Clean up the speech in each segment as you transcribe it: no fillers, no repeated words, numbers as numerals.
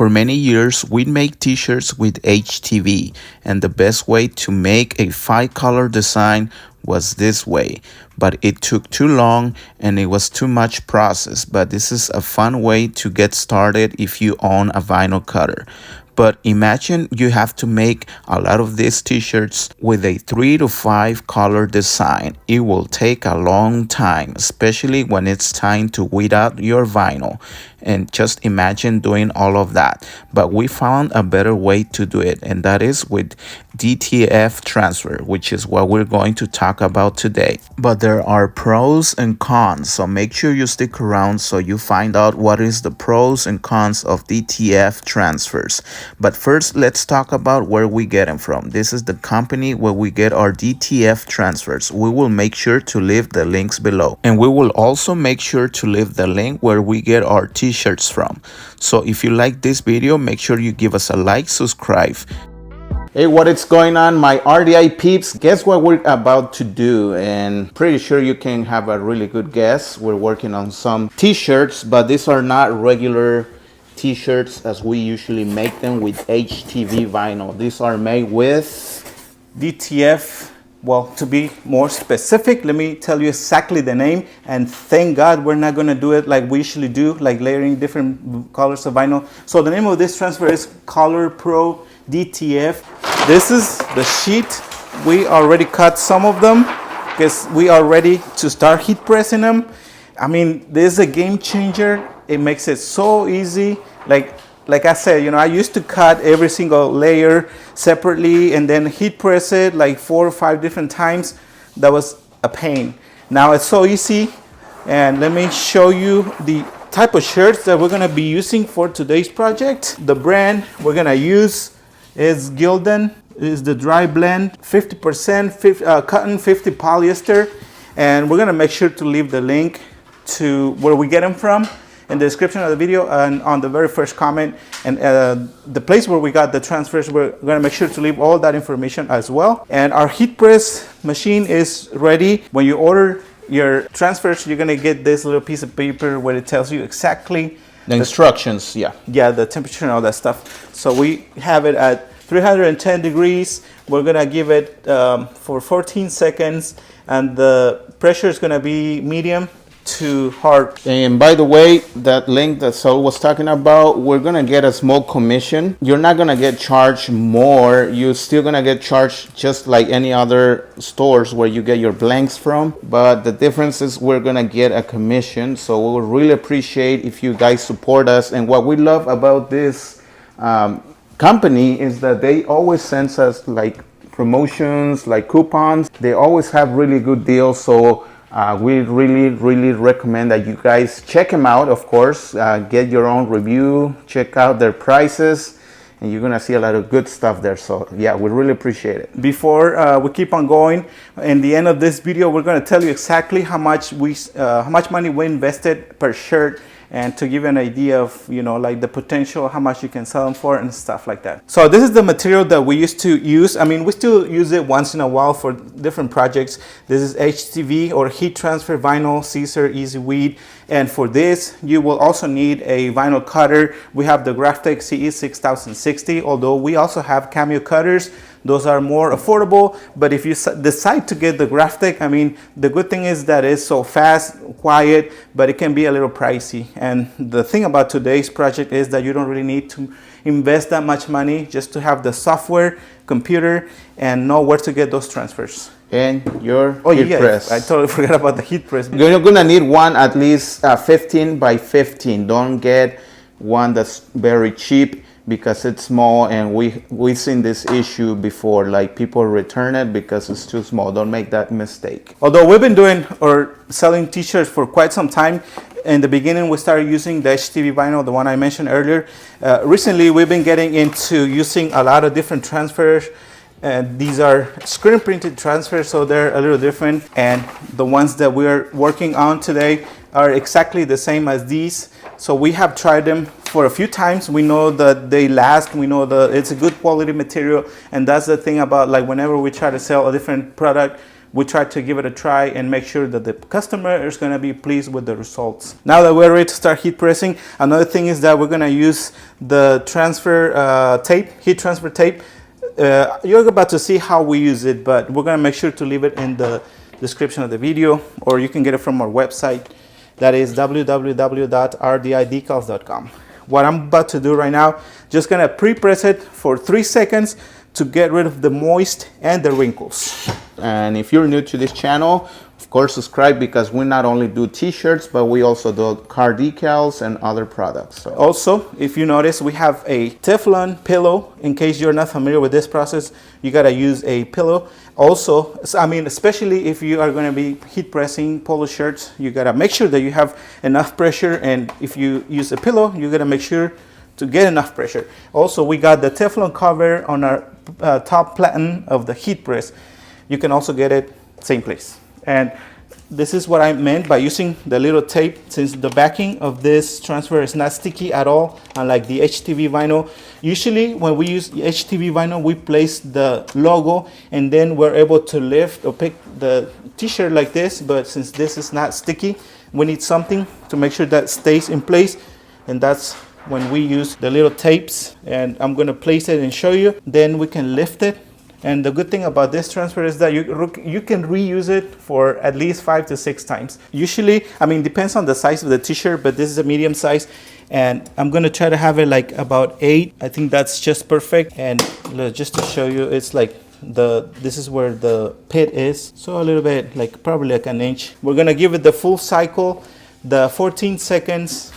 For many years, we'd make t-shirts with HTV, and the best way to make a 5-color design was this way, but it took too long and it was too much process. But this is a fun way to get started if you own a vinyl cutter. But imagine you have to make a lot of these t-shirts with a 3 to 5 color design. It will take a long time, especially when it's time to weed out your vinyl. And just imagine doing all of that. But we found a better way to do it, and that is with DTF transfer, which is what we're going to talk about today. But there are pros and cons, so make sure you stick around so you find out what is the pros and cons of DTF transfers. But first, let's talk about where we get them from. This is the company where we get our DTF transfers. We will make sure to leave the links below, and we will also make sure to leave the link where we get our t-shirts from. So if you like this video, make sure you give us a like, subscribe. Hey, what is going on, my RDI peeps? Guess what we're about to do? And pretty sure you can have a really good guess. We're working on some t-shirts, but these are not regular t-shirts as we usually make them with HTV vinyl. These are made with DTF. Well, to be more specific, let me tell you exactly the name, and thank God we're not gonna do it like we usually do, like layering different colors of vinyl. So the name of this transfer is Color Pro DTF. This is the sheet. We already cut some of them because we are ready to start heat pressing them. I mean, this is a game changer. It makes it so easy. Like I said, you know, I used to cut every single layer separately and then heat press it like 4 or 5 different times. That was a pain. Now it's so easy. And let me show you the type of shirts that we're gonna be using for today's project. The brand we're gonna use is Gildan. It is the dry blend, 50% cotton, 50 polyester. And we're gonna make sure to leave the link to where we get them from in the description of the video and on the very first comment. And the place where we got the transfers, we're gonna make sure to leave all that information as well. And our heat press machine is ready. When you order your transfers, you're gonna get this little piece of paper where it tells you exactly the instructions. Yeah, the temperature and all that stuff. So we have it at 310 degrees. We're gonna give it for 14 seconds, and the pressure is gonna be medium to hard. And by the way, that link that Saul was talking about, we're gonna get a small commission. You're not gonna get charged more. You're still gonna get charged just like any other stores where you get your blanks from, but the difference is we're gonna get a commission. So we would really appreciate if you guys support us. And what we love about this company is that they always send us like promotions, like coupons. They always have really good deals. So we really recommend that you guys check them out. Of course, get your own review, check out their prices, and you're gonna see a lot of good stuff there. So yeah, we really appreciate it. Before we keep on going, in the end of this video, we're gonna tell you exactly how much money we invested per shirt, and to give you an idea of, you know, like the potential, how much you can sell them for and stuff like that. So this is the material that we used to use. I mean, we still use it once in a while for different projects. This is HTV or heat transfer vinyl, Caesar Easy Weed. And for this, you will also need a vinyl cutter. We have the Graphtec CE 6060, although we also have Cameo cutters. Those are more affordable, but if you decide to get the Graphtec, I mean, the good thing is that it's so fast, quiet, but it can be a little pricey. And the thing about today's project is that you don't really need to invest that much money just to have the software, computer, and know where to get those transfers. And your heat press. I totally forgot about the heat press. You're gonna need one at least 15 by 15. Don't get one that's very cheap, because it's small, and we've seen this issue before, like people return it because it's too small. Don't make that mistake. Although we've been doing or selling t-shirts for quite some time, in the beginning we started using the HTV vinyl, the one I mentioned earlier. Recently we've been getting into using a lot of different transfers. These are screen printed transfers, so they're a little different, and the ones that we're working on today are exactly the same as these. So we have tried them for a few times. We know that they last. We know that it's a good quality material, and that's the thing about, like, whenever we try to sell a different product, we try to give it a try and make sure that the customer is going to be pleased with the results. Now that we're ready to start heat pressing, another thing is that we're going to use the transfer tape, heat transfer tape. You're about to see how we use it, but we're going to make sure to leave it in the description of the video, or you can get it from our website. That is www.rdidecals.com. What I'm about to do right now, just going to pre-press it for 3 seconds to get rid of the moist and the wrinkles. And if you're new to this channel, of course subscribe, because we not only do t-shirts, but we also do car decals and other products. So. Also, if you notice, we have a Teflon pillow. In case you're not familiar with this process, you got to use a pillow. Also, I mean, especially if you are going to be heat pressing polo shirts, you got to make sure that you have enough pressure, and if you use a pillow, you got to make sure to get enough pressure. Also, we got the Teflon cover on our top platen of the heat press. You can also get it same place. And this is what I meant by using the little tape, since the backing of this transfer is not sticky at all, unlike the HTV vinyl. Usually when we use HTV vinyl, we place the logo and then we're able to lift or pick the t-shirt like this, but since this is not sticky, we need something to make sure that stays in place, and that's when we use the little tapes. And I'm going to place it and show you, then we can lift it. And the good thing about this transfer is that you can reuse it for at least 5 to 6 times. Usually, I mean, depends on the size of the t-shirt, but this is a medium size, and I'm gonna try to have it like about 8. I think that's just perfect. And just to show you, it's like this is where the pit is, so a little bit, like probably like an inch. We're gonna give it the full cycle, the 14 seconds,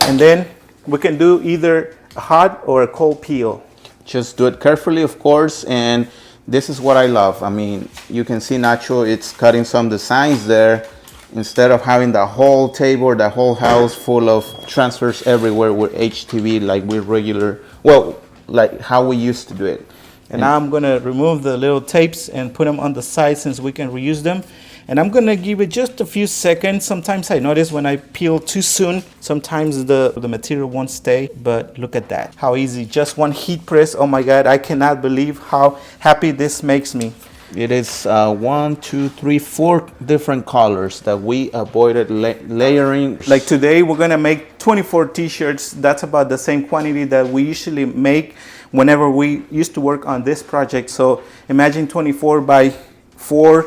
and then we can do either a hot or a cold peel. Just do it carefully, of course, and this is what I love. I mean, you can see Nacho, it's cutting some designs there, instead of having the whole table or the whole house full of transfers everywhere with HTV like we regular, well, like how we used to do it. And now I'm gonna remove the little tapes and put them on the side, since we can reuse them. And I'm gonna give it just a few seconds. Sometimes I notice when I peel too soon, sometimes the material won't stay, but look at that. How easy, just one heat press. Oh my God, I cannot believe how happy this makes me. It is 1, 2, 3, 4 different colors that we avoided layering. Like today, we're gonna make 24 t-shirts. That's about the same quantity that we usually make whenever we used to work on this project. So imagine 24 by 4.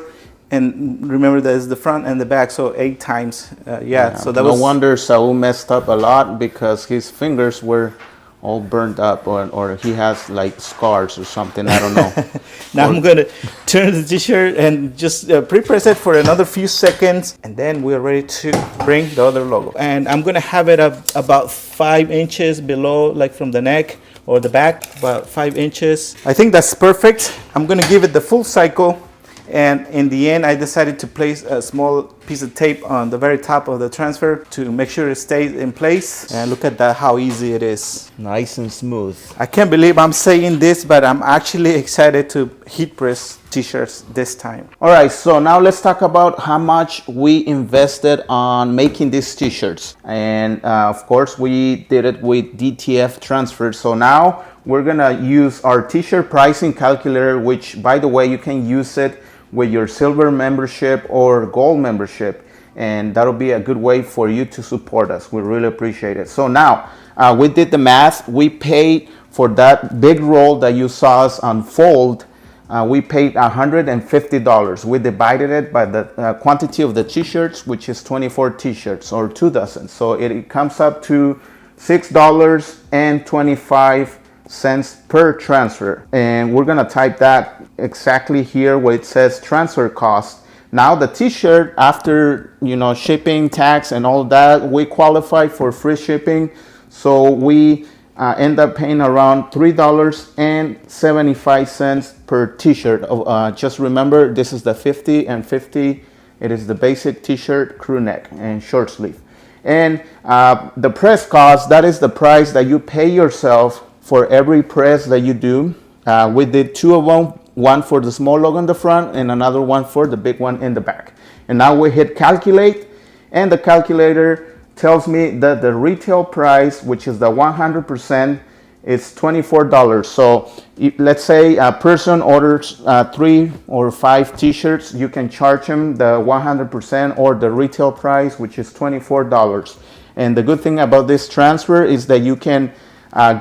And remember that is the front and the back, so 8 times. Yeah, so that no wonder Saul messed up a lot, because his fingers were all burned up, or he has like scars or something, I don't know. Now I'm gonna turn the t-shirt and just pre-press it for another few seconds, and then we're ready to bring the other logo. And I'm gonna have it up about 5 inches below, like from the neck or the back, about 5 inches. I think that's perfect. I'm gonna give it the full cycle. And in the end, I decided to place a small piece of tape on the very top of the transfer to make sure it stays in place. And look at that, how easy it is. Nice and smooth. I can't believe I'm saying this, but I'm actually excited to heat press t-shirts this time. All right, so now let's talk about how much we invested on making these t-shirts. And of course, we did it with DTF transfers. So now we're gonna use our t-shirt pricing calculator, which, by the way, you can use it with your silver membership or gold membership, and that'll be a good way for you to support us. We really appreciate it. So now we did the math. We paid for that big roll that you saw us unfold. We paid $150. We divided it by the quantity of the t-shirts, which is 24 t-shirts or 2 dozen. So it comes up to $6.25 per transfer, and we're gonna type that exactly here where it says transfer cost. Now the t-shirt, after shipping, tax and all that, we qualify for free shipping, so we end up paying around $3.75 per t-shirt. Just remember, this is the 50 and 50. It is the basic t-shirt, crew neck and short sleeve. And the press cost, that is the price that you pay yourself for every press that you do. We did 2 of them, one for the small logo in the front and another one for the big one in the back. And now we hit calculate, and the calculator tells me that the retail price, which is the 100%, it's $24. So let's say a person orders 3 or 5 t-shirts, you can charge him the 100% or the retail price, which is $24. And the good thing about this transfer is that you can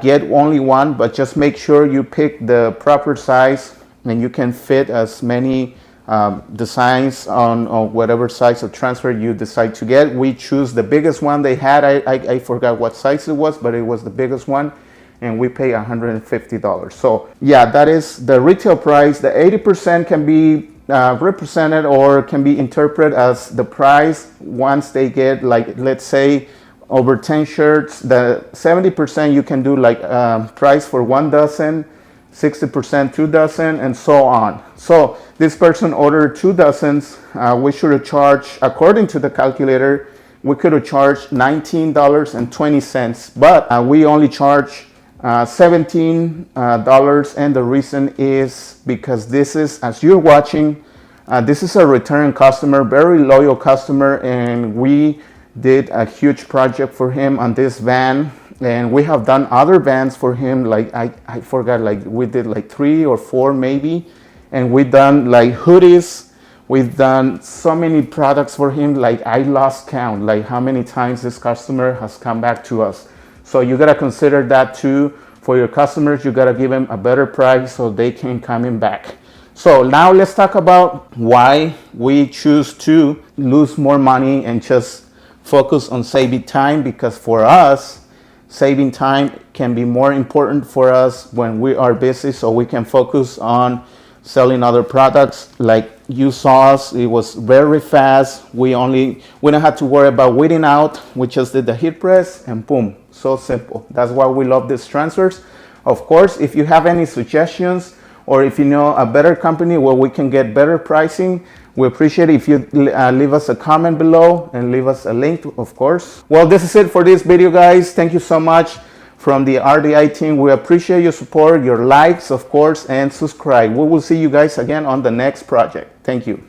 get only one, but just make sure you pick the proper size and you can fit as many designs on whatever size of transfer you decide to get. We choose the biggest one they had. I forgot what size it was, but it was the biggest one, and we pay $150. So yeah, that is the retail price. The 80% can be represented or can be interpreted as the price once they get, like, let's say over 10 shirts. The 70% you can do like price for 1 dozen, 60% 2 dozen, and so on. So this person ordered 2 dozens. We should have charged, according to the calculator, we could have charged $19.20, but we only charge $17, and the reason is because this is, as you're watching, this is a return customer, very loyal customer, and we did a huge project for him on this van. And we have done other vans for him, like I forgot, like we did like 3 or 4 maybe, and we done like hoodies. We've done so many products for him, like I lost count, like how many times this customer has come back to us. So you gotta consider that too. For your customers, you gotta give them a better price so they can come in back. So now let's talk about why we choose to lose more money and just focus on saving time, because for us, saving time can be more important for us when we are busy, so we can focus on selling other products. Like you saw us, it was very fast. We don't have to worry about weeding out. We just did the heat press and boom, so simple. That's why we love these transfers. Of course, if you have any suggestions or if you know a better company where we can get better pricing, we appreciate it if you leave us a comment below and leave us a link, of course. Well, this is it for this video, guys. Thank you so much from the RDI team. We appreciate your support, your likes, of course, and subscribe. We will see you guys again on the next project. Thank you.